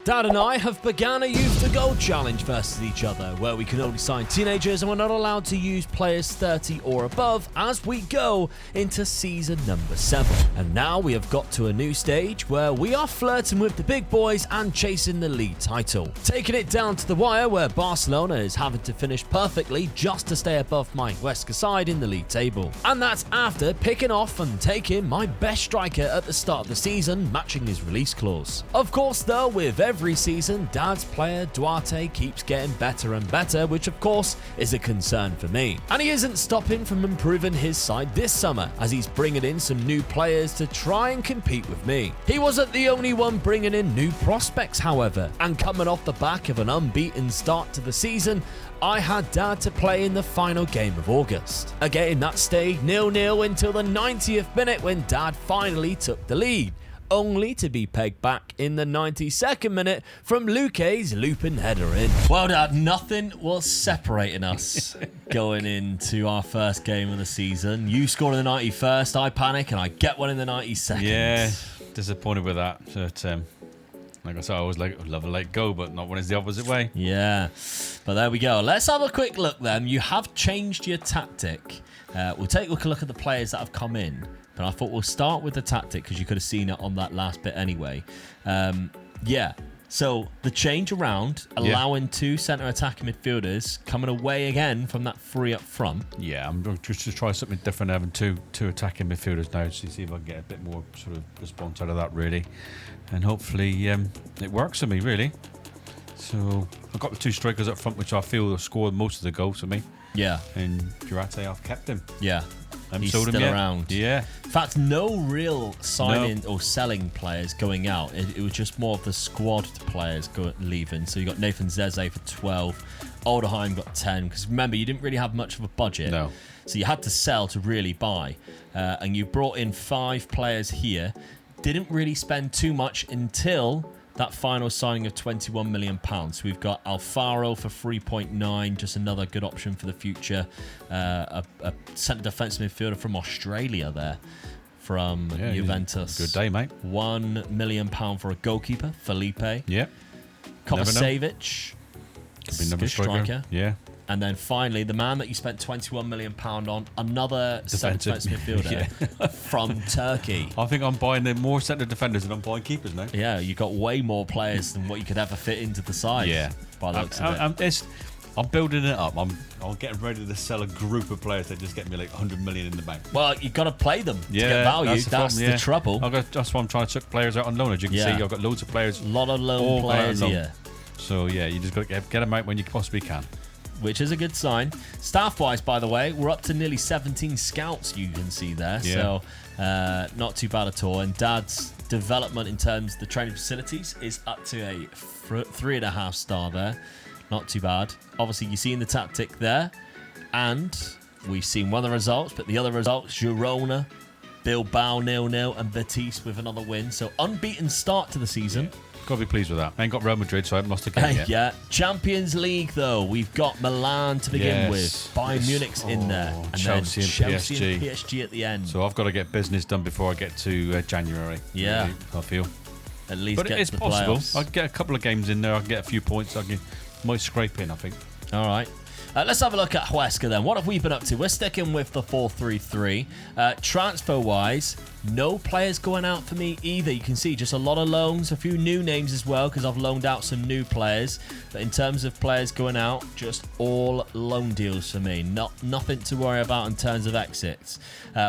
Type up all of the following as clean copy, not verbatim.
Dad and I have begun a Youth to Go challenge versus each other, where we can only sign teenagers and we're not allowed to use players 30 or above as we go into season number 7. And now we have got to a new stage where we are flirting with the big boys and chasing the league title. Taking it down to the wire where Barcelona is having to finish perfectly just to stay above my Huesca side in the league table. And that's after picking off and taking my best striker at the start of the season, matching his release clause. Of course though, with every season, Dad's player Duarte keeps getting better and better, which of course is a concern for me. And he isn't stopping from improving his side this summer, as he's bringing in some new players to try and compete with me. He wasn't the only one bringing in new prospects, however, and coming off the back of an unbeaten start to the season, I had Dad to play in the final game of August. A game that stayed 0-0 until the 90th minute when Dad finally took the lead, only to be pegged back in the 92nd minute from Luque's looping header in. Well, Dad, nothing was separating us going into our first game of the season. You scored in the 91st, I panic, and I get one in the 92nd. Yeah, disappointed with that. But, like I said, I always love a late go, but not when it's the opposite way. Yeah, but there we go. Let's have a quick look then. You have changed your tactic. We'll take a look at the players that have come in. But I thought we'll start with the tactic because you could have seen it on that last bit anyway. So the change around, allowing two centre attacking midfielders coming away again from that three up front. Yeah, I'm just to try something different, having two attacking midfielders now to see if I can get a bit more sort of response out of that, really. And hopefully it works for me, really. So I've got the two strikers up front, which I feel have scored most of the goals for me. Yeah. And Duarte, I've kept him. Yeah. He's sold still him around. Yeah. In fact, no real signing or selling players going out. It was just more of the squad players leaving. So you got Nathan Zeze for 12. Alderheim got 10. Because remember, you didn't really have much of a budget. No. So you had to sell to really buy. And you brought in 5 players here. Didn't really spend too much until that final signing of £21 million. So we've got Alfaro for 3.9, just another good option for the future. A centre defensive midfielder from Australia there, from Juventus. Good day, mate. £1 million for a goalkeeper, Felipe. Yeah. Kovacevic. Could be another striker. Yeah. And then finally, the man that you spent £21 million on, another centre defensive midfielder from Turkey. I think I'm buying more centre defenders than I'm buying keepers now. Yeah, you got way more players than what you could ever fit into the side. Yeah. By the looks of it. I'm building it up. I'm getting ready to sell a group of players that just get me like 100 million in the bank. Well, you've got to play them to get value. That's the trouble. That's why I'm trying to chuck players out on loan. As you can see, I've got loads of players. A lot of loan players here. So, yeah, you just got to get them out when you possibly can. Which is a good sign. Staff-wise, by the way, we're up to nearly 17 scouts, you can see there. Yeah. So, not too bad at all. And Dad's development in terms of the training facilities is up to a 3.5 star there. Not too bad. Obviously, you've seen the tactic there. And we've seen one of the results, but the other results, Girona, Bilbao 0-0, and Betis with another win. So, unbeaten start to the season. Yeah. Got to be pleased with that. I ain't got Real Madrid, so I haven't lost a game yet. Yeah. Champions League, though. We've got Milan to begin with. Bayern Munich's in there. And Chelsea then and Chelsea and PSG at the end. So I've got to get business done before I get to January. Yeah. Really, I feel. At least but get it's to the possible. playoffs. I can get a couple of games in there. I can get a few points. Might scrape in, I think. All right. Let's have a look at Huesca then. What have we been up to? We're sticking with the 4-3-3. Transfer-wise, no players going out for me either. You can see just a lot of loans, a few new names as well, because I've loaned out some new players. But in terms of players going out, just all loan deals for me. Nothing to worry about in terms of exits.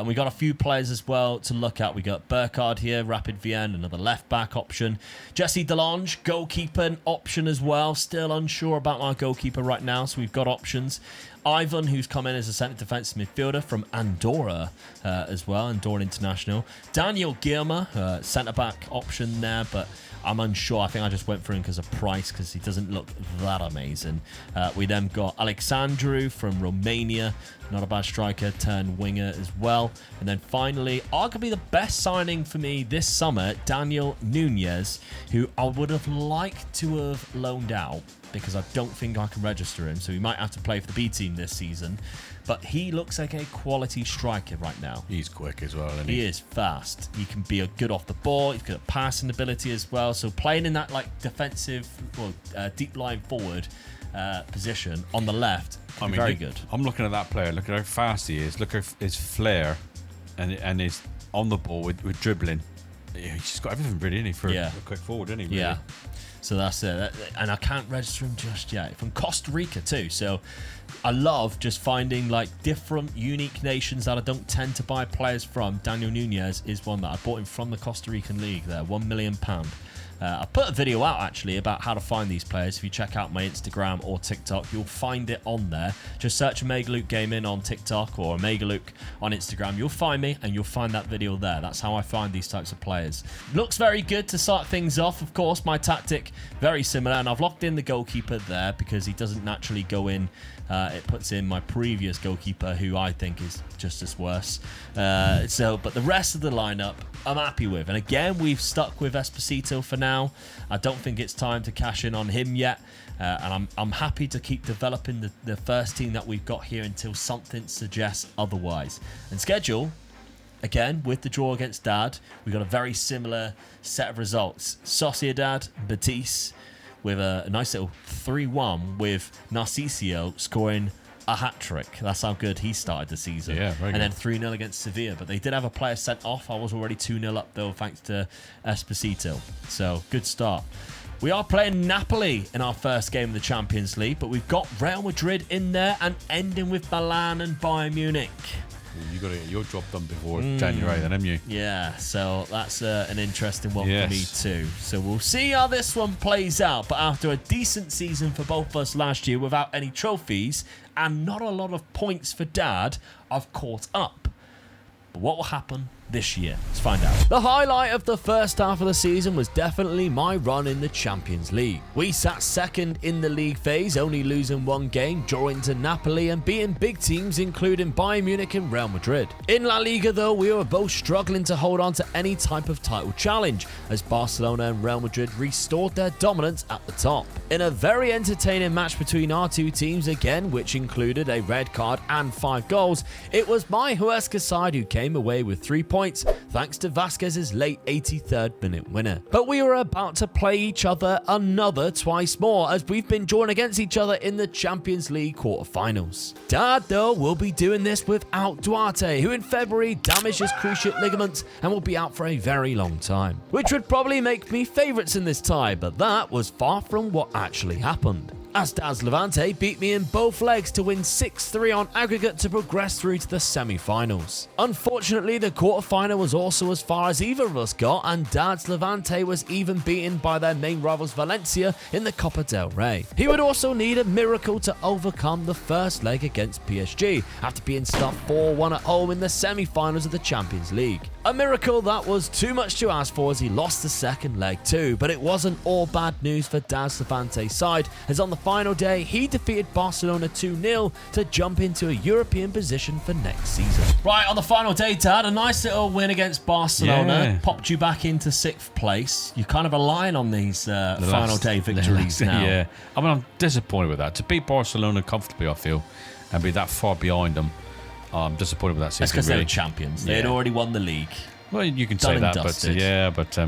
We got a few players as well to look at. We got Burkhardt here, Rapid Vienna, another left-back option. Jesse Delange, goalkeeper option as well. Still unsure about my goalkeeper right now, so we've got options. Ivan, who's come in as a centre defensive midfielder from Andorra as well, Andorra International. Daniel Gilmer, centre-back option there, but I'm unsure. I think I just went for him because of price, because he doesn't look that amazing. We then got Alexandru from Romania, not a bad striker, turned winger as well. And then finally, arguably the best signing for me this summer, Daniel Nunez, who I would have liked to have loaned out, because I don't think I can register him, so he might have to play for the B team team this season. But he looks like a quality striker right now. He's quick as well, isn't He is fast. He can be a good off the ball. He's got a passing ability as well. So playing in that like defensive, deep line forward position on the left, very good. I'm looking at that player. Look at how fast he is. Look at his flair and his on the ball with dribbling. He's just got everything really, isn't he, for a quick forward, isn't he? Really? Yeah. So that's it. And I can't register him just yet. From Costa Rica too. So I love just finding like different unique nations that I don't tend to buy players from. Daniel Nunez is one that I bought him from the Costa Rican League there, £1 million. I put a video out actually about how to find these players. If you check out my Instagram or TikTok, you'll find it on there. Just search Omega Luke Gaming on TikTok or Omega Luke on Instagram. You'll find me and you'll find that video there. That's how I find these types of players. Looks very good to start things off. Of course, my tactic, very similar. And I've locked in the goalkeeper there because he doesn't naturally go in. It puts in my previous goalkeeper, who I think is just as worse. But the rest of the lineup, I'm happy with. And again, we've stuck with Esposito for now. I don't think it's time to cash in on him yet. And I'm happy to keep developing the first team that we've got here until something suggests otherwise. And schedule, again, with the draw against Dad, we got a very similar set of results. Sociedad, Betis, with a nice little 3-1 with Narcisio scoring a hat-trick. That's how good he started the season. Yeah, very and good. then 3-0 against Sevilla. But they did have a player sent off. I was already 2-0 up, though, thanks to Esposito. So, good start. We are playing Napoli in our first game of the Champions League, but we've got Real Madrid in there and ending with Milan and Bayern Munich. You got to get your job done before January, then, haven't you? Yeah, so that's an interesting one Yes. for me too. So we'll see how this one plays out. But after a decent season for both of us last year without any trophies and not a lot of points for Dad, I've caught up. But what will happen this year? Let's find out. The highlight of the first half of the season was definitely my run in the Champions League. We sat second in the league phase, only losing one game, drawing to Napoli and beating big teams including Bayern Munich and Real Madrid. In La Liga though, we were both struggling to hold on to any type of title challenge as Barcelona and Real Madrid restored their dominance at the top. In a very entertaining match between our two teams again, which included a red card and 5 goals, it was my Huesca side who came away with 3 points thanks to Vasquez's late 83rd minute winner. But we were about to play each other another twice more as we've been drawn against each other in the Champions League quarterfinals. Dad though will be doing this without Duarte, who in February damaged his cruciate ligaments and will be out for a very long time, which would probably make me favourites in this tie, but that was far from what actually happened, as Dad's Levante beat me in both legs to win 6-3 on aggregate to progress through to the semi-finals. Unfortunately, the quarter-final was also as far as either of us got, and Dad's Levante was even beaten by their main rivals Valencia in the Copa del Rey. He would also need a miracle to overcome the first leg against PSG, after being stuffed 4-1 at home in the semi-finals of the Champions League. A miracle that was too much to ask for as he lost the second leg too, but it wasn't all bad news for Dad's Levante side, as on the final day he defeated Barcelona 2-0 to jump into a European position for next season. Right, on the final day, Dad, a nice little win against Barcelona popped you back into 6th place. You're kind of relying on these final day victories now. Yeah, I mean, I'm disappointed with that. To beat Barcelona comfortably, I feel, and be that far behind them, I'm disappointed with that season. That's because really. they were champions. They had already won the league. Well, you can Done say and that, dusted. but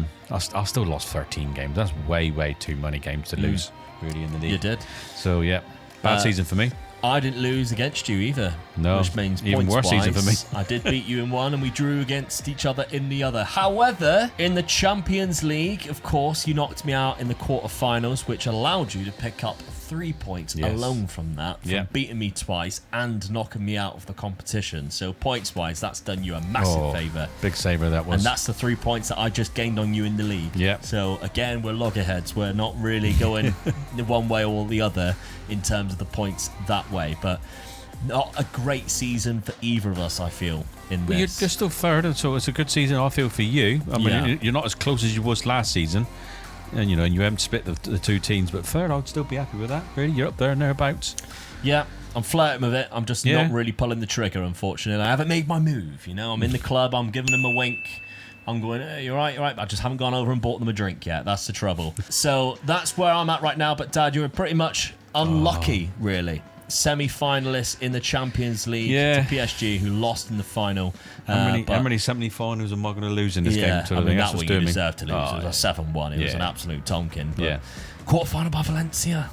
I still lost 13 games. That's way too many games to lose, really, in the league. You did. So, yeah, bad season for me. I didn't lose against you either. No, which means even worse season for me. I did beat you in one and we drew against each other in the other. However, in the Champions League, of course, you knocked me out in the quarterfinals, which allowed you to pick up 3 points alone from that, from beating me twice and knocking me out of the competition. So points-wise, that's done you a massive favour. Big saver that was. And that's the 3 points that I just gained on you in the league. Yeah. So again, we're loggerheads. We're not really going one way or the other in terms of the points that way. But not a great season for either of us, I feel, in Well, this. you're still third, and so it's a good season, I feel, for you. I mean, you're not as close as you was last season. And you haven't split the two teams, but third, I'd still be happy with that. Really, you're up there and thereabouts. Yeah, I'm flirting with it. I'm just not really pulling the trigger, unfortunately. I haven't made my move. I'm in the club. I'm giving them a wink. I'm going, hey, you're right. I just haven't gone over and bought them a drink yet. That's the trouble. So that's where I'm at right now. But Dad, you were pretty much unlucky, really. semi-finalists in the Champions League Yeah. to PSG, who lost in the final. How many semi-finals am I going to lose in this game? Yeah, Sort I of mean, thing? that That's one what's you doing me. deserved to lose. Oh, It was a 7-1. It was an absolute tonkin. But Yeah. quarter-final by Valencia.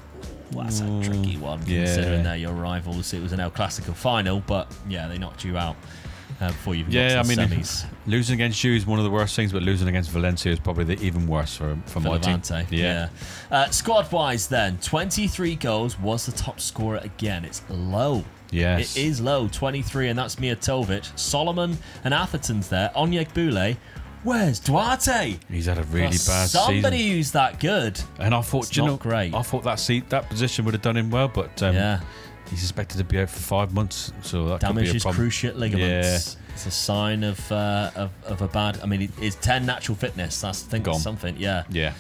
Well, that's a tricky one, considering they're your rivals. It was an El Clasico final, but yeah, they knocked you out before you even got to the semis. Losing against you is one of the worst things, but losing against Valencia is probably the even worse for my team. Yeah. Squad-wise then, 23 goals was the top scorer again. It's low. Yes. It is low, 23, and that's Mijatovic. Solomon and Atherton's there. Onyek-Bule. Where's Duarte? He's had a really bad Somebody season. who's that good. And I thought, great. I thought that position would have done him well, but he's expected to be out for 5 months, so that damage could be a his problem. cruciate ligaments. Yeah. It's a sign of a bad. I mean, it's 10 natural fitness. That's something. Yeah. Yeah.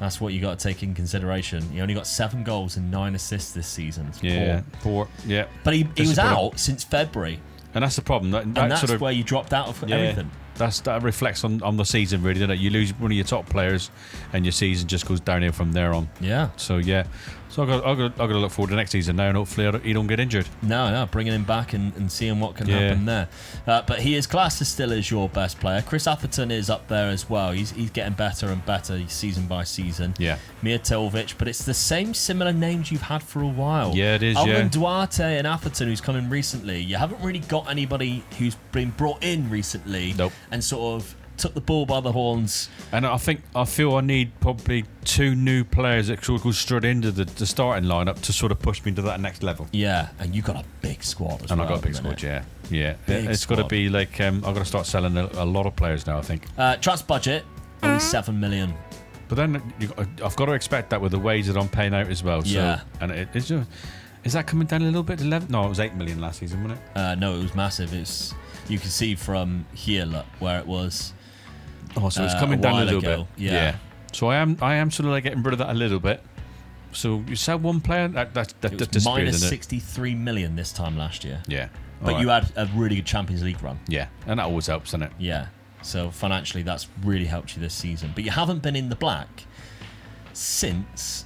That's what you got to take in consideration. He only got 7 goals and 9 assists this season. It's poor. Yeah. But he was out since February. And that's the problem. And that's sort of, where you dropped out of everything. That reflects on the season, really, doesn't it? You lose one of your top players, and your season just goes downhill from there on. Yeah. So I've got to look forward to next season now, and hopefully he don't get injured. No, bringing him back and seeing what can happen there. But he is classed still as your best player. Chris Atherton is up there as well. He's getting better and better season by season. Yeah. Mijatovic, but it's the same similar names you've had for a while. Yeah, it is. Other than Duarte and Atherton, who's come in recently, you haven't really got anybody who's been brought in recently. Nope. And sort of took the bull by the horns. And I feel I need probably 2 new players that sort of go straight into the starting lineup to sort of push me to that next level. Yeah, and you've got a big squad as well. And I've got a big squad, yeah. It's got squad. to be like I've got to start selling a lot of players now, I think. Transfer budget, only 7 million. But then I've got to expect that with the wage that I'm paying out as well. So, Yeah. And it's just, is that coming down a little bit to 11? No, it was 8 million last season, wasn't it? No, it was massive. You can see from here, look, where it was. Oh, so it's coming down a little ago. bit. Yeah. So I am sort of like getting rid of that a little bit. So you sell one player, that disappears, minus isn't it? 63 million this time last year. Yeah. But you had a really good Champions League run. Yeah, and that always helps, doesn't it? Yeah. So financially, that's really helped you this season. But you haven't been in the black since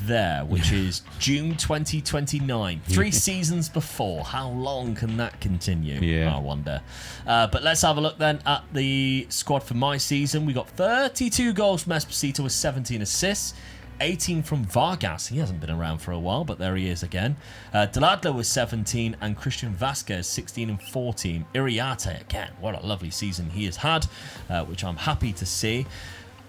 there, which is June 2029. 3 seasons before. How long can that continue? Yeah. I wonder. But let's have a look then at the squad for my season. We got 32 goals from Esposito with 17 assists. 18 from Vargas. He hasn't been around for a while, but there he is again. Deladlo was 17 and Christian Vasquez 16 and 14. Iriarte again. What a lovely season he has had, which I'm happy to see.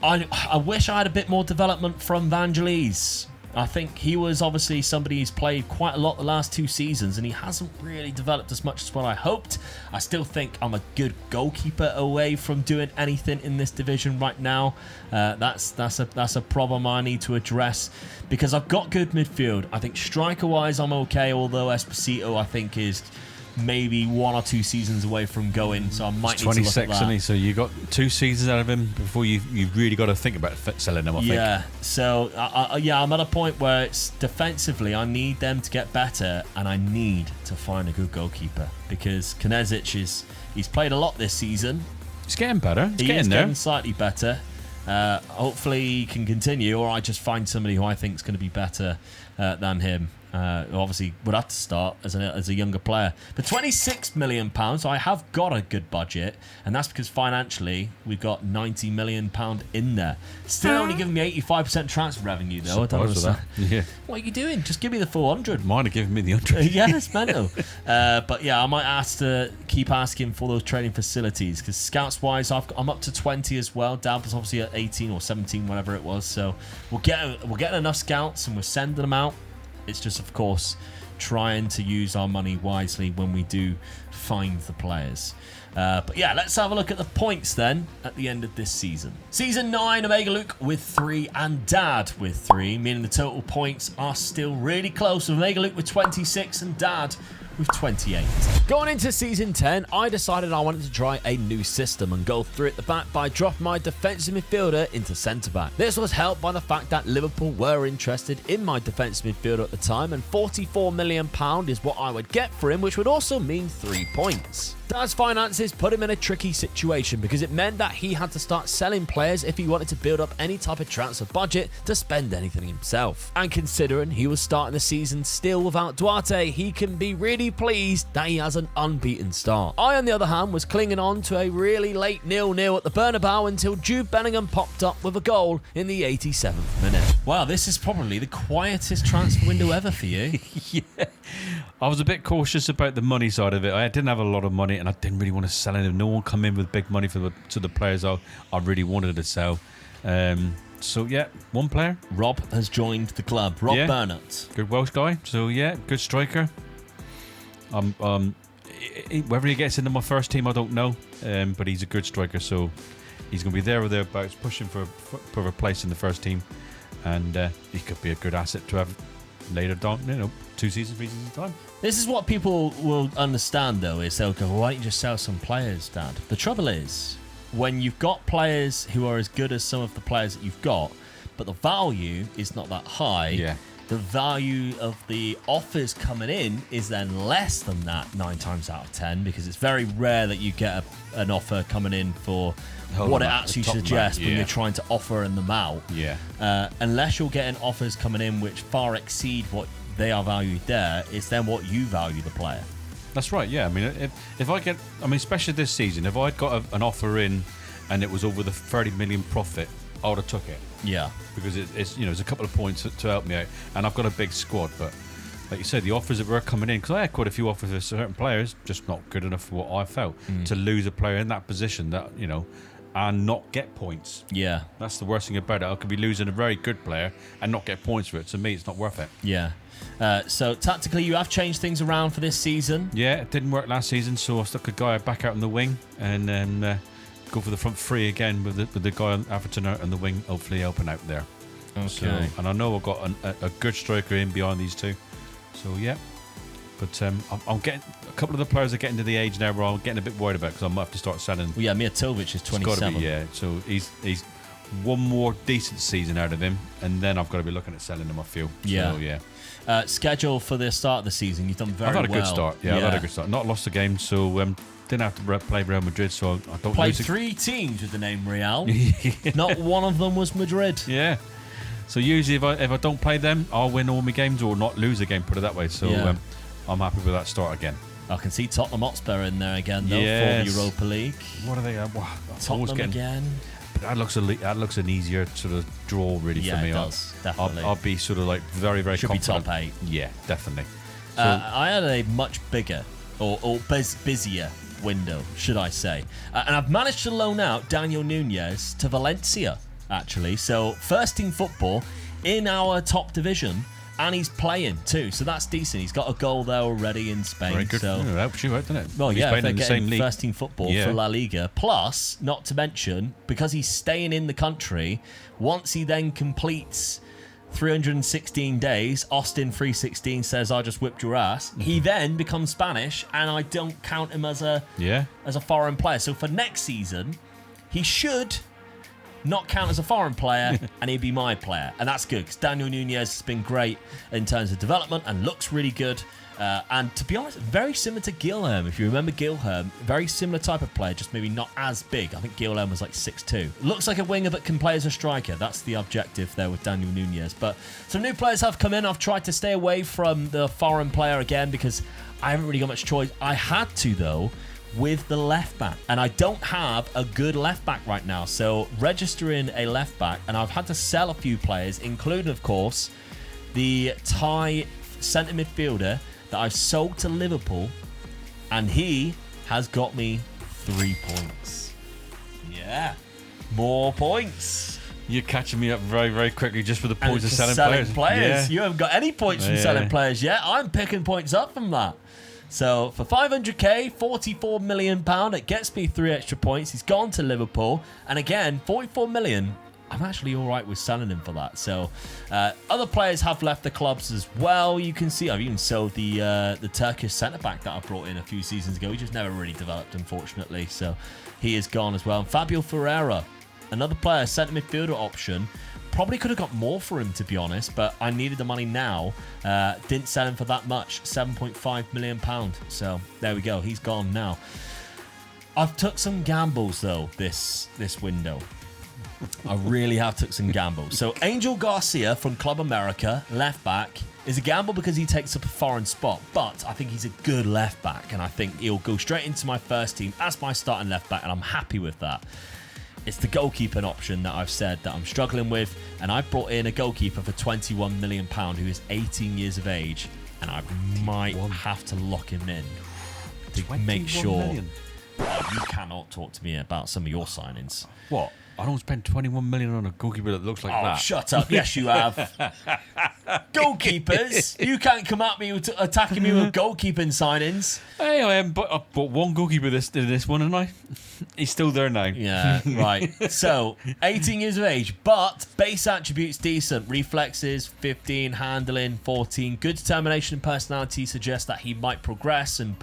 I wish I had a bit more development from Vangelis. I think he was obviously somebody who's played quite a lot the last 2 seasons, and he hasn't really developed as much as what I hoped. I still think I'm a good goalkeeper away from doing anything in this division right now. That's a problem I need to address, because I've got good midfield. I think striker-wise I'm okay, although Esposito I think is maybe 1 or 2 seasons away from going, so I might need to look at 26, that. isn't he? So you got 2 seasons out of him before you've really got to think about selling him, I think. Yeah, so I'm at a point where it's defensively I need them to get better, and I need to find a good goalkeeper, because Knesic he's played a lot this season. He's getting better. He's He is getting there. getting slightly better. Hopefully he can continue, or I just find somebody who I think is going to be better than him. Obviously would have to start as a younger player. For £26 million, I have got a good budget, and that's because financially we've got £90 million in there. Still only giving me 85% transfer revenue though. I don't understand. Yeah. What are you doing? Just give me the 400. Might have given me the 100. Yeah, it's mental. But yeah, I might ask to keep asking for those training facilities, because scouts wise I'm up to 20 as well. Dab was obviously at 18 or 17, whatever it was. So we're getting enough scouts and we're sending them out. It's just, of course, trying to use our money wisely when we do find the players. But yeah, let's have a look at the points then at the end of this season. Season 9, Omega Luke with 3 and Dad with 3, meaning the total points are still really close. Omega Luke with 26 and Dad with 28. Going into season 10, I decided I wanted to try a new system and go through at the back by dropping my defensive midfielder into centre-back. This was helped by the fact that Liverpool were interested in my defensive midfielder at the time, and £44 million is what I would get for him, which would also mean 3 points. Dad's finances put him in a tricky situation because it meant that he had to start selling players if he wanted to build up any type of transfer budget to spend anything himself. And considering he was starting the season still without Duarte, he can be really pleased that he has an unbeaten start. I, on the other hand, was clinging on to a really late 0-0 at the Bernabeu until Jude Bellingham popped up with a goal in the 87th minute. Wow, this is probably the quietest transfer window ever for you. Yeah. I was a bit cautious about the money side of it. I didn't have a lot of money and I didn't really want to sell anything. No one come in with big money to the players I really wanted to sell. So yeah, one player. Rob has joined the club. Rob Burnett. Good Welsh guy. So yeah, good striker. Whether he gets into my first team, I don't know. But he's a good striker, so he's going to be there or thereabouts, pushing for a place in the first team, and he could be a good asset to have later down, 2 seasons, 3 seasons time. This is what people will understand, though, is they'll go, well, why don't you just sell some players, Dad? The trouble is, when you've got players who are as good as some of the players that you've got, but the value is not that high, the value of the offers coming in is then less than that 9 times out of 10, because it's very rare that you get an offer coming in for what it actually suggests when you're trying to offer them out. Unless you're getting offers coming in which far exceed what they are valued there, it's then what you value the player. That's right, yeah. I mean, if I get, especially this season, if I'd got an offer in and it was over the 30 million profit, I would have took it. Yeah. Because it's it's a couple of points to help me out, and I've got a big squad. But like you said, the offers that were coming in, because I had quite a few offers for certain players, just not good enough for what I felt to lose a player in that position that and not get points. Yeah. That's the worst thing about it. I could be losing a very good player and not get points for it. To me, it's not worth it. Yeah. So tactically, you have changed things around for this season. Yeah, it didn't work last season, so I stuck a guy back out on the wing and then go for the front three again with the guy on Everton out on the wing, hopefully helping out there. Okay. So, and I know I've got a good striker in behind these two. So yeah. But I'm getting a couple of the players are getting to the age now where I'm getting a bit worried about, because I might have to start selling. Well, yeah, Mijatovic is 27. Yeah, so he's one more decent season out of him, and then I've got to be looking at selling him, I feel. Yeah. So, yeah. Schedule for the start of the season, you've done very well. I've had a good start. Yeah, I've had a good start. Not lost a game, so didn't have to play Real Madrid, so I don't played 3 teams with the name Real. Not one of them was Madrid. Yeah. So usually if I don't play them, I'll win all my games or not lose a game, put it that way. So I'm happy with that start again. I can see Tottenham Hotspur in there again, though, for the Europa League. What are they? Tottenham again. But that looks an easier sort of draw, really, for me. Yeah, it does, definitely. I'll be sort of like very, very confident. Should be top 8. Yeah, definitely. So, I had a much bigger or busier window, should I say. And I've managed to loan out Daniel Nunez to Valencia, actually. So first team football in our top division, and he's playing too. So that's decent. He's got a goal there already in Spain. Very good. So it helps you out, doesn't it? Well, he's if they're in the same getting league. first team football for La Liga. Plus, not to mention, because he's staying in the country, once he then completes 316 days, Austin 316 says, I just whipped your ass. He then becomes Spanish, and I don't count him as a foreign player. So for next season, he should not count as a foreign player, and he'd be my player. And that's good, because Daniel Nunez has been great in terms of development and looks really good. And to be honest, very similar to Gilherme. If you remember Gilherme, very similar type of player, just maybe not as big. I think Gilherme was like 6'2". Looks like a winger but can play as a striker. That's the objective there with Daniel Nunez. But some new players have come in. I've tried to stay away from the foreign player again because I haven't really got much choice. I had to, though, with the left back, and I don't have a good left back right now, so registering a left back, and I've had to sell a few players, including of course the Thai centre midfielder that I've sold to Liverpool, and he has got me 3 points. Yeah, more points. You're catching me up very, very quickly just for the points of selling players. You haven't got any points from selling players yet. I'm picking points up from that. So for 500k, £44 million, it gets me 3 extra points. He's gone to Liverpool. And again, 44 million I'm actually all right with selling him for that. So other players have left the clubs as well. You can see I've even sold the Turkish centre-back that I brought in a few seasons ago. He just never really developed, unfortunately. So he is gone as well. And Fabio Ferreira, another player, centre midfielder option. Probably could have got more for him, to be honest, but I needed the money now. Didn't sell him for that much, £7.5 million. So there we go. He's gone now. I've took some gambles, though, this window. I really have took some gambles. So Angel Garcia from Club America, left back, is a gamble because he takes up a foreign spot, but I think he's a good left back, and I think he'll go straight into my first team as my starting left back, and I'm happy with that. It's the goalkeeping option that I've said that I'm struggling with, and I brought in a goalkeeper for £21 million who is 18 years of age, and I might have to lock him in to make sure. Million. You cannot talk to me about some of your signings. What? I don't spend 21 million on a goalkeeper that looks like that. Oh, shut up. Yes, you have. Goalkeepers. You can't come at me attacking me with goalkeeping signings. Hey, I bought one goalkeeper this one, haven't I? He's still there now. Yeah, right. So, 18 years of age, but base attributes decent. Reflexes, 15. Handling, 14. Good determination and personality suggest that he might progress and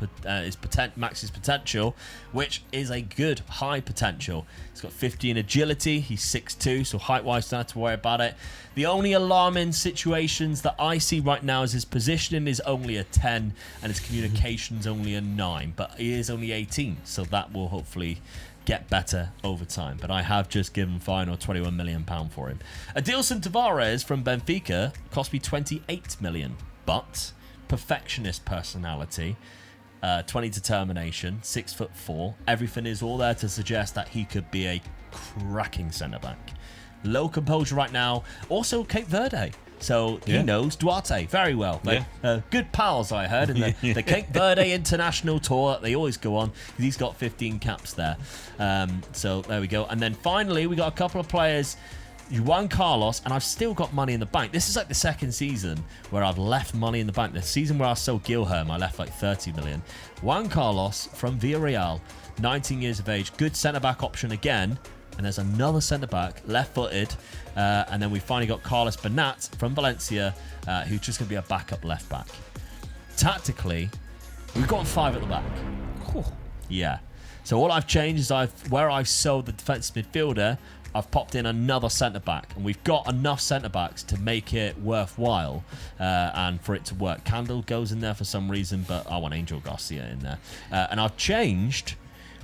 max his potential, which is a good high potential. He's got 15 agility. He's 6'2", so height-wise, don't have to worry about it. The only alarming situations that I see right now is his positioning is only a 10 and his communication's only a 9, but he is only 18, so that will hopefully get better over time. But I have just given final £21 million for him. Adilson Tavares from Benfica cost me £28 million, but perfectionist personality, 20 determination, 6'4". Everything is all there to suggest that he could be a cracking centre back. Low composure right now. Also Cape Verde. So he knows Duarte very well. Good pals, I heard, in the Cape Verde International Tour that they always go on. He's got 15 caps there. So there we go. And then finally, we got a couple of players. Juan Carlos, and I've still got money in the bank. This is like the second season where I've left money in the bank. The season where I sold Gilherme, I left like 30 million. Juan Carlos from Villarreal, 19 years of age. Good centre-back option again. And there's another centre-back, left-footed. And then we finally got Carlos Bernat from Valencia, who's just going to be a backup left-back. Tactically, we've got 5 at the back. Whew. Yeah. So all I've changed is where I sold the defensive midfielder, I've popped in another centre-back. And we've got enough centre-backs to make it worthwhile and for it to work. Candle goes in there for some reason, but I want Angel Garcia in there. And I've changed...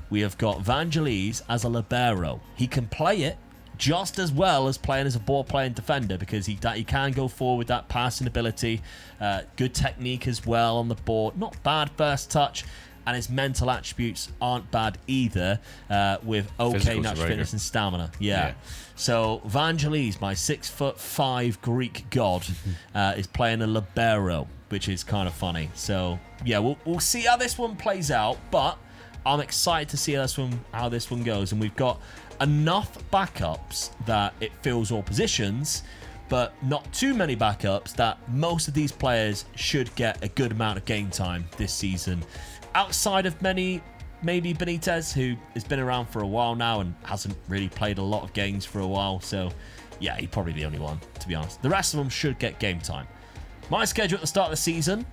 We have got Vangelis as a libero. He can play it just as well as playing as a ball-playing defender because he can go forward with that passing ability. Good technique as well on the board. Not bad first touch. And his mental attributes aren't bad either with okay natural fitness and stamina. Yeah. So Vangelis, my 6'5" Greek god, is playing a libero, which is kind of funny. So, yeah, we'll see how this one plays out. But... I'm excited to see how this one goes. And we've got enough backups that it fills all positions, but not too many backups that most of these players should get a good amount of game time this season. Outside of maybe Benitez, who has been around for a while now and hasn't really played a lot of games for a while. So, yeah, he's probably the only one, to be honest. The rest of them should get game time. My schedule at the start of the season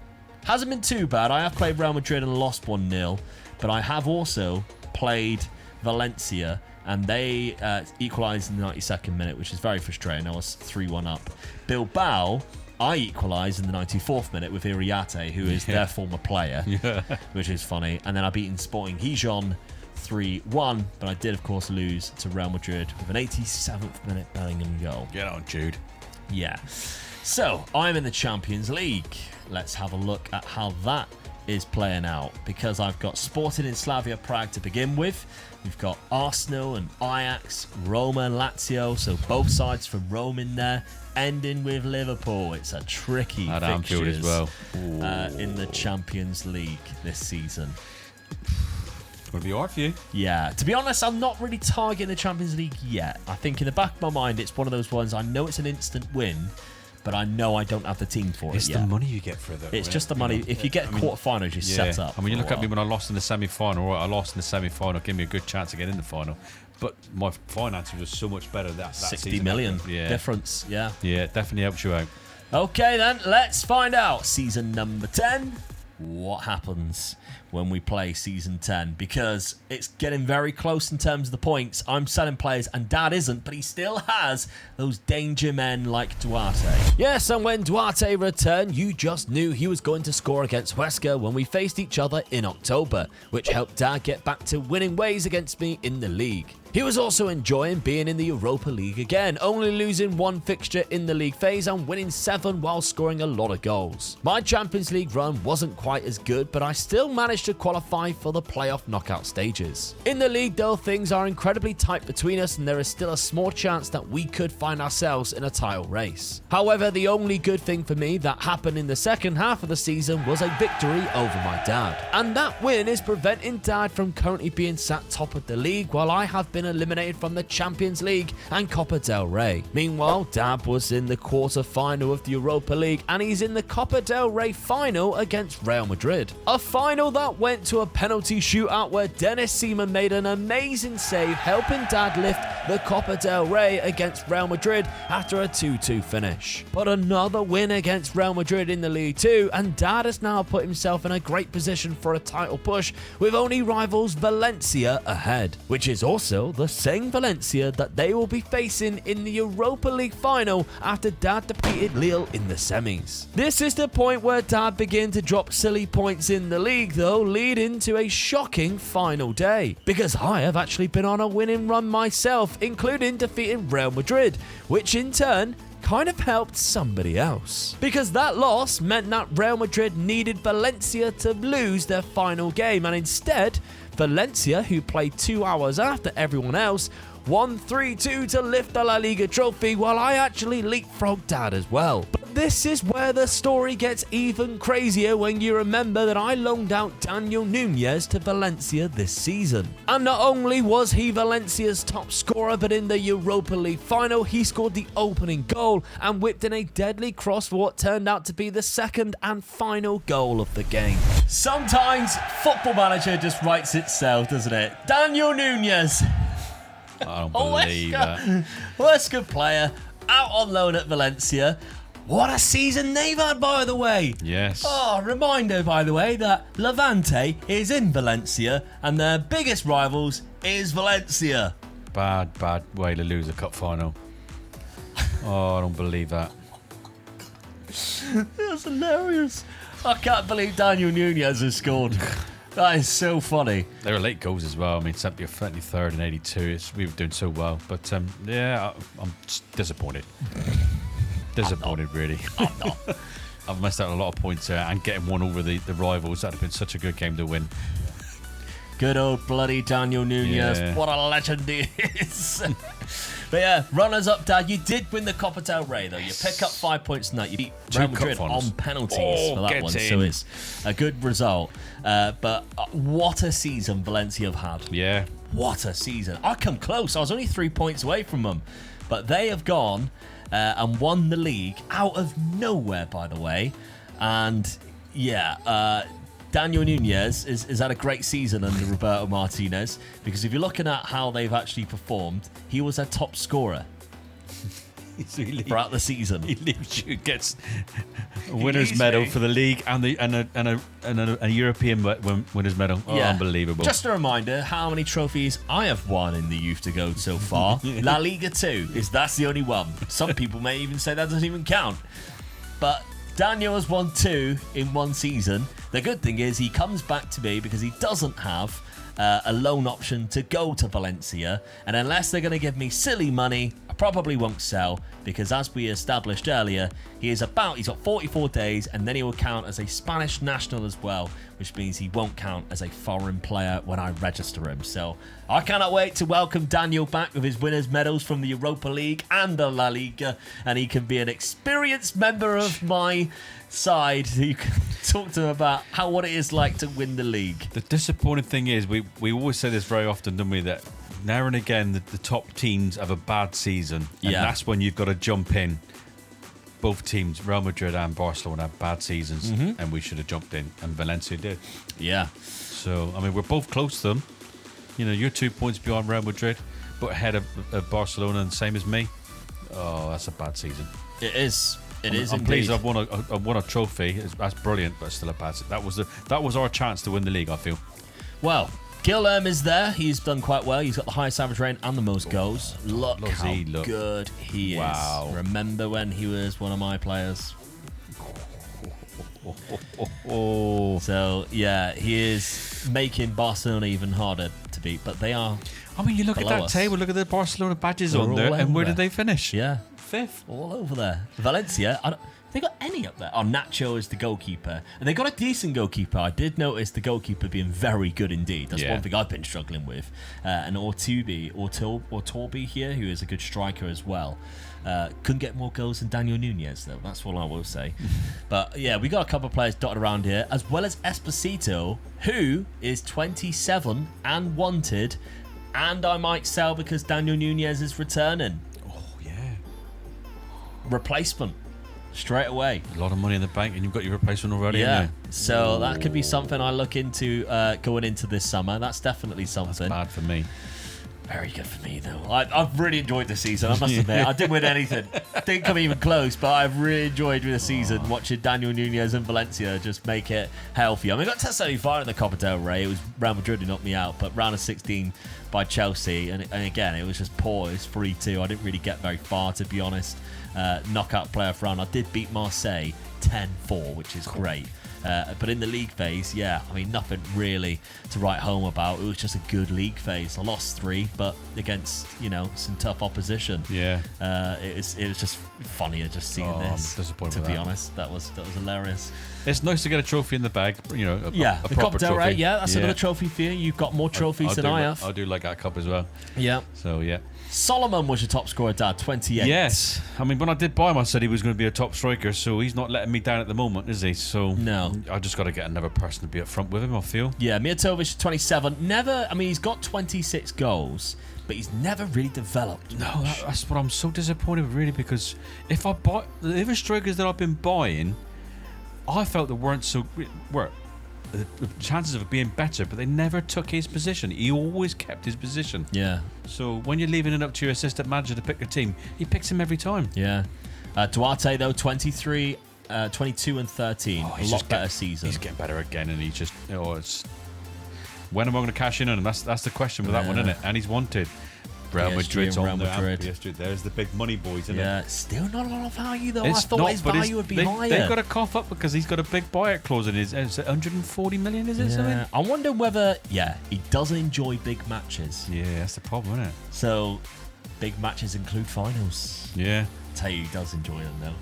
hasn't been too bad. I have played Real Madrid and lost 1-0. But I have also played Valencia, and they equalised in the 92nd minute, which is very frustrating. I was 3-1 up. Bilbao, I equalised in the 94th minute with Iriarte, who is their former player, which is funny. And then I beaten Sporting Gijon 3-1, but I did, of course, lose to Real Madrid with an 87th minute Bellingham goal. Get on, Jude. Yeah. So, I'm in the Champions League. Let's have a look at how that is playing out, because I've got Sporting in Slavia Prague to begin with. We've got Arsenal and Ajax, Roma and Lazio, so both sides from Rome in there, ending with Liverpool. It's a tricky fixtures as well. In the Champions League this season. Would be hard for you. Yeah, to be honest, I'm not really targeting the Champions League yet. I think in the back of my mind, it's one of those ones, I know it's an instant win, but I know I don't have the team for it's it yet. It's the money you get for it, though. It's just the money. If you get quarterfinals, you're set up. I mean, you look at me when I lost in the semi-final. Right, I lost in the semi-final. Give me a good chance to get in the final. but my finances was so much better that 60 season. million Yeah. difference. Yeah. Yeah, it definitely helps you out. Okay, then let's find out. Season number 10. What happens when we play season 10? Because it's getting very close in terms of the points. I'm selling players and Dad isn't, but he still has those danger men like Duarte. Yes, and when Duarte returned, you just knew he was going to score against Huesca when we faced each other in October, which helped Dad get back to winning ways against me in the league. He was also enjoying being in the Europa League again, only losing one fixture in the league phase and winning 7 while scoring a lot of goals. My Champions League run wasn't quite as good, but I still managed to qualify for the playoff knockout stages. In the league though, things are incredibly tight between us and there is still a small chance that we could find ourselves in a title race. However, the only good thing for me that happened in the second half of the season was a victory over my dad. And that win is preventing Dad from currently being sat top of the league while I have been eliminated from the Champions League and Copa del Rey. Meanwhile, Dad was in the quarter-final of the Europa League and he's in the Copa del Rey final against Real Madrid. A final that went to a penalty shootout where Dennis Seaman made an amazing save, helping Dad lift the Copa del Rey against Real Madrid after a 2-2 finish. But another win against Real Madrid in the league too, and Dad has now put himself in a great position for a title push with only rivals Valencia ahead, which is also the same Valencia that they will be facing in the Europa League final after Dad defeated Lille in the semis. This is the point where Dad began to drop silly points in the league though, leading to a shocking final day, because I have actually been on a winning run myself, including defeating Real Madrid, which in turn kind of helped somebody else. Because that loss meant that Real Madrid needed Valencia to lose their final game, and instead, Valencia, who played 2 hours after everyone else, won 3-2 to lift the La Liga trophy, while I actually leapfrogged Dad as well. But this is where the story gets even crazier when you remember that I loaned out Daniel Nunez to Valencia this season. And not only was he Valencia's top scorer, but in the Europa League final, he scored the opening goal and whipped in a deadly cross for what turned out to be the second and final goal of the game. Sometimes Football Manager just writes itself, doesn't it? Daniel Nunez. I don't believe that. Huesca player, out on loan at Valencia. What a season they've had, by the way. Yes. Oh, reminder, by the way, that Levante is in Valencia and their biggest rivals is Valencia. Bad way to lose a cup final. Oh, I don't believe that. That's hilarious. I can't believe Daniel Nunez has scored. That is so funny. They were late goals as well. I mean, 73rd and 82. We were doing so well. But, yeah, I'm just disappointed. Disappointed, really. I'm not. I've missed out on a lot of points there, and getting one over the rivals. That would have been such a good game to win. Good old bloody Daniel Nunez. Yeah. What a legend he is. But yeah, runners-up, Dad. You did win the Copa del Rey, though. You pick up 5 points in that. You beat Real Madrid on penalties for that one. So it's a good result. But what a season Valencia have had. Yeah. What a season. I come close. I was only 3 points away from them. But they have gone and won the league out of nowhere, by the way. And yeah, Daniel Nunez has had a great season under Roberto Martinez, because if you're looking at how they've actually performed, he was their top scorer throughout the season. He leaves you, gets a winner's medal for the league and a European winner's medal. Oh, yeah. Unbelievable. Just a reminder how many trophies I have won in the youth to go so far. La Liga 2 that's the only one. Some people may even say that doesn't even count. But Daniel has won 2 in one season. The good thing is he comes back to me because he doesn't have a loan option to go to Valencia, and unless they're going to give me silly money, I probably won't sell, because as we established earlier, he's got 44 days, and then he will count as a Spanish national as well, which means he won't count as a foreign player when I register him. So I cannot wait to welcome Daniel back with his winners' medals from the Europa League and the La Liga, and he can be an experienced member of my side. You can talk to him about what it is like to win the league. The disappointing thing is, we always say this very often, don't we, that now and again the top teams have a bad season, and that's when you've got to jump in. Both teams, Real Madrid and Barcelona, have bad seasons, and we should have jumped in, and Valencia did. Yeah. So, I mean, we're both close to them. You know, you're 2 points beyond Real Madrid. but ahead of Barcelona and same as me. Oh, that's a bad season. It is. It is I'm indeed. pleased I've won a trophy. That's brilliant, but still a bad season. That was our chance to win the league, I feel. Well, Guilherme is there. He's done quite well. He's got the highest average rating and the most goals. Look how good he is. Wow. Remember when he was one of my players? So, yeah, he is making Barcelona even harder to beat, but they are. I mean, you look at that table, look at the Barcelona badges on there, and where did they finish? Yeah. 5th. All over there. Valencia, they got any up there? Oh, Nacho is the goalkeeper. And they got a decent goalkeeper. I did notice the goalkeeper being very good indeed. That's one thing I've been struggling with. And Torby here, who is a good striker as well. Couldn't get more goals than Daniel Nunez, though. That's all I will say. But, yeah, we got a couple of players dotted around here, as well as Esposito, who is 27 and wanted. And I might sell because Daniel Nunez is returning. Replacement straight away. A lot of money in the bank, and you've got your replacement already. Yeah, so that could be something I look into going into this summer. That's definitely something. That's bad for me. Very good for me, though. I've really enjoyed the season, I must admit. I didn't win anything. Didn't come even close, but I've really enjoyed the season watching Daniel Nunez and Valencia just make it healthy. I mean, I got to 75 in the Copa del Rey. It was Real Madrid who knocked me out, but round of 16 by Chelsea. And again, it was just poor. It was 3-2. I didn't really get very far, to be honest. Knockout playoff round. I did beat Marseille 10-4, which is great. But in the league phase, I mean, nothing really to write home about. It was just a good league phase. I lost 3, but against, some tough opposition. Yeah. It was just funnier just seeing this. I'm disappointed to with be that. honest, that was hilarious. It's nice to get a trophy in the bag, a the proper Copa del Rey, trophy. that's another trophy for you. You've got more trophies than I have. I do like that cup as well. Yeah. So, yeah. Solomon was your top scorer, Dad, 28. Yes. I mean, when I did buy him, I said he was going to be a top striker, so he's not letting me down at the moment, is he? So no. I just got to get another person to be up front with him, I feel. Yeah, Mijatovic, 27. He's got 26 goals, but he's never really developed. No, that's what I'm so disappointed with, really, because if I buy the other strikers that I've been buying, I felt they weren't the chances of it being better, but they never took his position. He always kept his position. Yeah. So when you're leaving it up to your assistant manager to pick a team, he picks him every time. Yeah. Duarte, though, 23, 22 and 13. A lot better season. He's getting better again, and he just, it's... When am I going to cash in on him? That's the question with that one, isn't it? And he's wanted. Real Madrid's on there. There's the big money boys, isn't it? Yeah, still not a lot of value, though. I thought his value would be higher. They've got to cough up because he's got a big buyout clause in his. Is it 140 million, is it something? I wonder whether, he doesn't enjoy big matches. Yeah, that's the problem, isn't it? So, big matches include finals. Yeah. I'll tell you, he does enjoy them, though.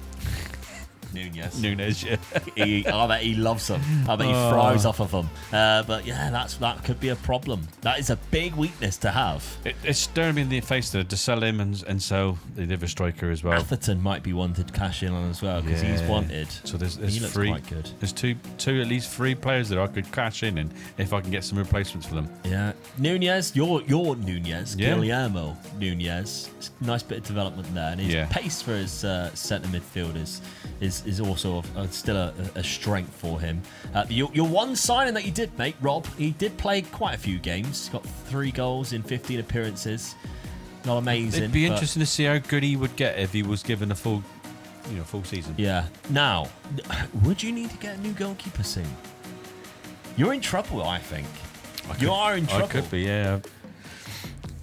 Nunez, yeah. I bet he loves them. I bet he thrives off of them. But that could be a problem. That is a big weakness to have. It's staring me in the face to sell him and sell the other striker as well. Atherton might be wanted to cash in on as well because he's wanted. So there's he looks three. Quite good. There's two at least 3 players that I could cash in if I can get some replacements for them. Yeah, Nunez, your Nunez, Guillermo Nunez. Nice bit of development there, and his pace for his centre midfielders is also still a strength for him. Your one signing that you did make, Rob, he did play quite a few games. He's got 3 goals in 15 appearances. Not amazing. It'd be interesting to see how good he would get if he was given a full season. Yeah. Now, would you need to get a new goalkeeper soon? You're in trouble, I think. You are in trouble. I could be, yeah.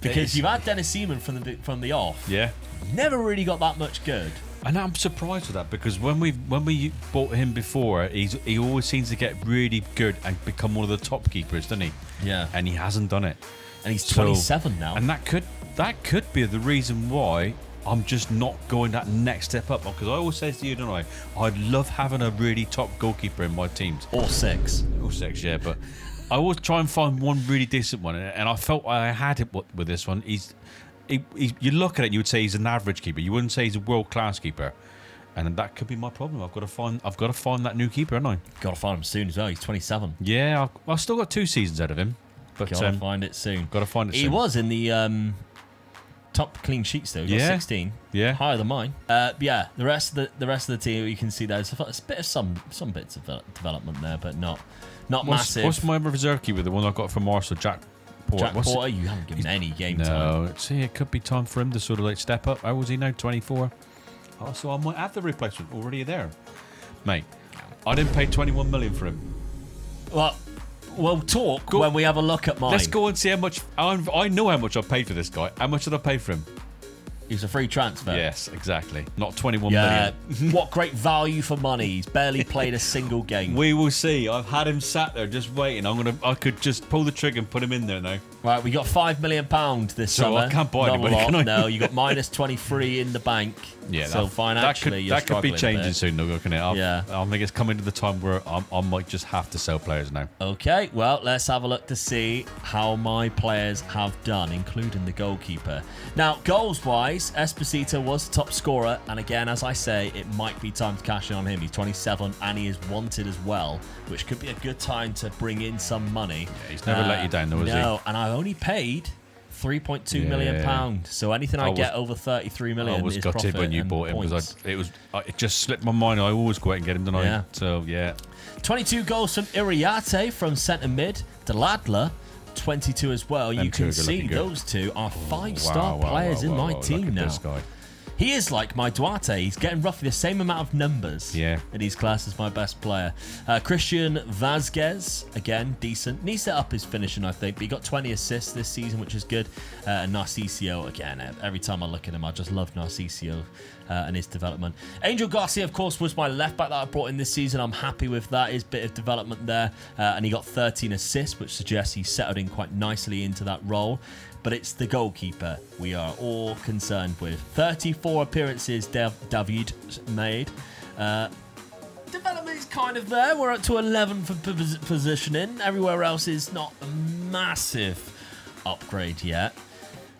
Because you've had Dennis Seaman from the off. Yeah. Never really got that much good. And I'm surprised with that because when we bought him before, he always seems to get really good and become one of the top keepers, doesn't he? Yeah. And he hasn't done it. And he's 27 now. And that could be the reason why I'm just not going that next step up. Because I always say to you, don't I? I'd love having a really top goalkeeper in my teams. Or 6. Or 6, yeah. But I always try and find one really decent one. And I felt I had it with this one. You look at it and you would say he's an average keeper. You wouldn't say he's a world-class keeper. And that could be my problem. I've got to find that new keeper, haven't I? Got to find him soon as well. He's 27. Yeah, I've still got 2 seasons out of him. But got to find it soon. Got to find it soon. He was in the top clean sheets though. He got 16. Yeah. Higher than mine. The rest of the team you can see there's a bit of some bits of development there, but not massive. What's my reserve keeper? The one I got from Arsenal, Jack Porter, you haven't given any game time. No, see, it could be time for him to sort of like step up. How was he now? 24. Oh, so I might have the replacement already there, mate. I didn't pay 21 million for him. Well, we'll talk when we have a look at mine. Let's go and see how much. I know how much I paid for this guy. How much did I pay for him? He's a free transfer. Yes, exactly. Not 21 million. What great value for money. He's barely played a single game. We will see. I've had him sat there just waiting. I could just pull the trigger and put him in there now. Right, we got £5 million this summer. I can't buy Not anybody, a lot. can I? No, you got minus 23 in the bank. Yeah, so financially, that could be changing soon, though, couldn't it? I think it's coming to the time where I might just have to sell players now. Okay, well, let's have a look to see how my players have done, including the goalkeeper. Now, goals-wise, Esposito was the top scorer, and again, as I say, it might be time to cash in on him. He's 27, and he is wanted as well, which could be a good time to bring in some money. Yeah, he's never let you down, though, has he? No, and I only paid £3.2 million. So anything I get over 33 million I was is gutted profit when you and bought him points. because it just slipped my mind. I always go out and get him, don't I? So yeah. 22 goals from Iriarte from centre mid. Deladler, 22 as well. You can see those two are five-star players in my team now. This guy. He is like my Duarte. He's getting roughly the same amount of numbers. Yeah. And he's classed as my best player. Christian Vazquez, again, decent. Needs to up his finishing, I think. But he got 20 assists this season, which is good. And Narcisio, again, every time I look at him, I just love Narcisio and his development. Angel Garcia, of course, was my left back that I brought in this season. I'm happy with that. His bit of development there. And he got 13 assists, which suggests he settled in quite nicely into that role. But it's the goalkeeper we are all concerned with. 34 appearances David made. Development is kind of there. We're up to 11 for positioning. Everywhere else is not a massive upgrade yet.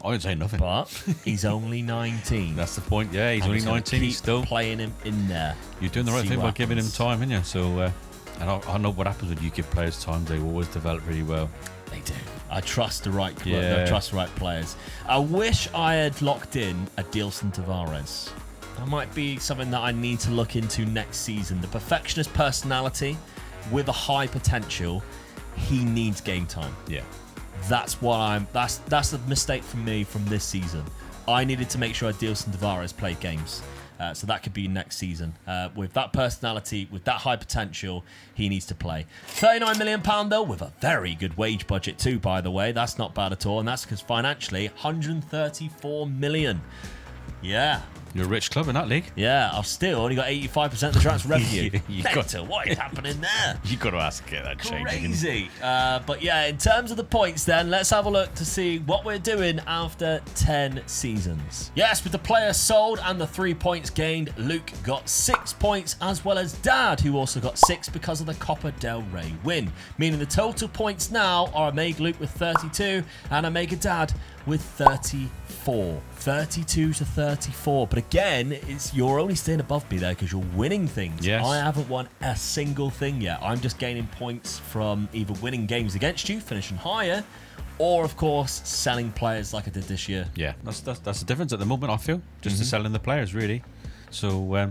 I didn't say nothing. But he's only 19. That's the point. Yeah, he's only 19. He's still playing him in there. You're doing the right thing by giving him time, aren't you? So, and I know what happens when you give players time. They always develop really well. They do. I trust the right players. I wish I had locked in a Dilson Tavares. That might be something that I need to look into next season. The perfectionist personality with a high potential, he needs game time. Yeah. That's the mistake for me from this season. I needed to make sure Dilson Tavares played games. So that could be next season. With that personality, with that high potential, he needs to play. £39 million, though, with a very good wage budget too, by the way. That's not bad at all. And that's because financially, £134 million. Yeah. You're a rich club in that league. Yeah, I've still only got 85% of the transfer revenue. What is happening there? You've got to ask to get that changed. Crazy. But yeah, in terms of the points then, let's have a look to see what we're doing after 10 seasons. Yes, with the players sold and the 3 points gained, Luke got 6 points, as well as Dad, who also got 6 because of the Copa del Rey win. Meaning the total points now are Omega Luke with 32 and Omega Dad with 34. 32 to 34. But again, you're only staying above me there because you're winning things. Yes. I haven't won a single thing yet. I'm just gaining points from either winning games against you, finishing higher, or, of course, selling players like I did this year. Yeah, that's the difference at the moment, I feel. Just selling the players, really. So,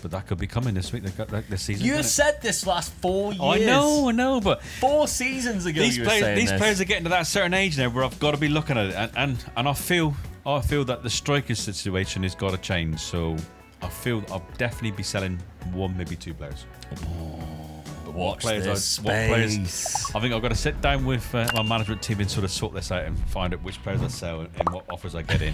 but that could be coming this week. They've got this season. You said this last 4 years. I know, but 4 seasons ago these you were saying these this. players are getting to that certain age now where I've got to be looking at it, and I feel that the striker situation has got to change. So I feel I'll definitely be selling 1, maybe 2 players. Watch this space. I think I've got to sit down with my management team and sort of sort this out and find out which players I sell and what offers I get in.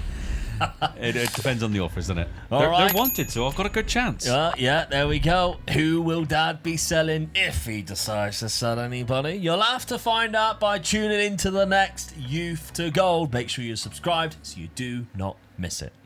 It depends on the offers, doesn't it? They're wanted, so I've got a good chance. Yeah, there we go. Who will Dad be selling if he decides to sell anybody? You'll have to find out by tuning into the next Youth to Gold. Make sure you're subscribed so you do not miss it.